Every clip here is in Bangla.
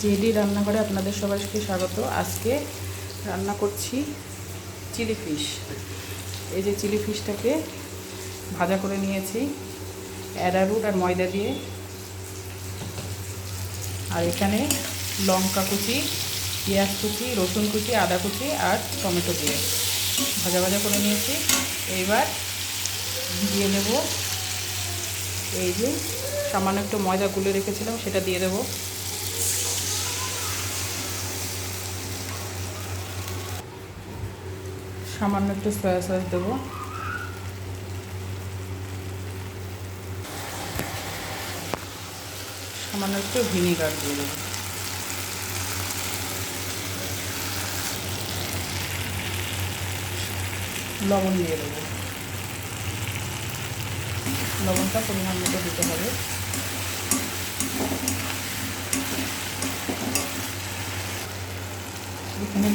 জেডি রান্নাঘরে আপনাদের সবাইকে স্বাগত। আজকে রান্না করছি চিলি ফিশ। এই যে চিলি ফিশটাকে ভাজা করে নিয়েছি অ্যারারুট আর ময়দা দিয়ে, আর এখানে লঙ্কা কুচি, পেঁয়াজ কুচি, রসুন কুচি, আদা কুচি আর টমেটো দিয়ে ভাজা ভাজা করে নিয়েছি। এইবার দিয়ে দেব এই যে সামান্য একটু ময়দা গুলে রেখেছিলাম, সেটা দিয়ে দেব। সামান্য একটু সয়া সস দেবো। সামান্য একটু ভিনেগার দিয়ে দেবো। লবণ দিয়ে দেবো। লবণটা পরিমাণ মতো দিতে হবে। এখানে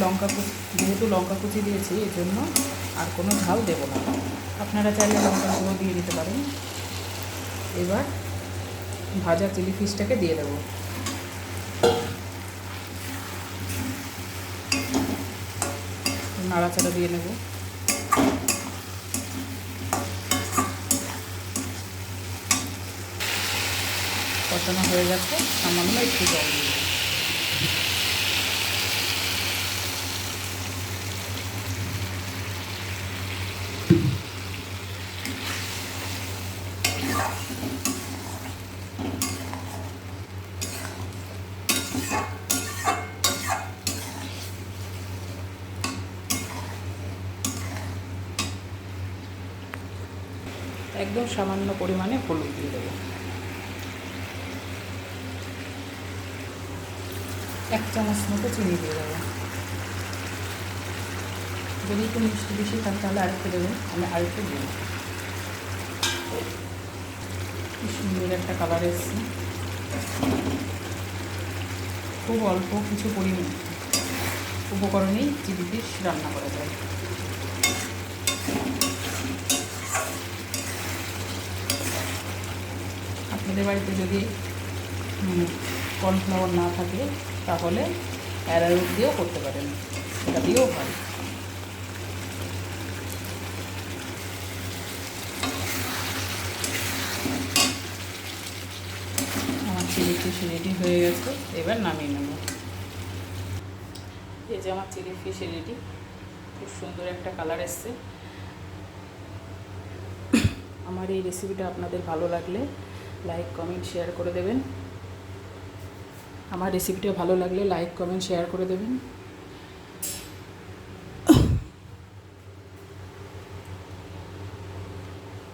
যেহেতু লঙ্কা কুচি দিয়েছি, এই জন্য আর কোনো ঝাল দেবো না। আপনারা চাইলে লঙ্কা গুঁড়ো দিয়ে দিতে পারেন। এবার ভাজা চিলি ফিশটাকে দিয়ে দেবো। নাড়াচাড়া দিয়ে নেব। কষানো হয়ে গেছে, সামান্য একটু জল দিয়ে দেবো। একদম সামান্য পরিমাণে হলুদ দিয়ে দেবো। 1 চামচ মতো চিনি দিয়ে দেবো। যদি একটু মিষ্টি বেশি থাকে তাহলে আরেকটু দেবেন, আমি আরেকটু দেব। কি সুন্দর একটা কালার এসছে। খুব অল্প কিছু উপকরণেই চিলি ফিশ রান্না করা যায়। আপনাদের বাড়িতে যদি কর্নফ্লাওয়ার না থাকে তাহলে অ্যারারুট দিয়েও করতে পারেন, এটা দিয়েও হয়। আমার চিলি ফিশ রেডি হয়ে গেছে, এবার নামিয়ে নেব। এই যে আমার চিলি ফিশ রেডি, খুব সুন্দর একটা কালার এসছে। আমার এই রেসিপিটা আপনাদের ভালো লাগলে লাইক কমেন্ট শেয়ার করে দেবেন। আমার রেসিপিটা ভালো লাগলে লাইক কমেন্ট শেয়ার করে দেবেন।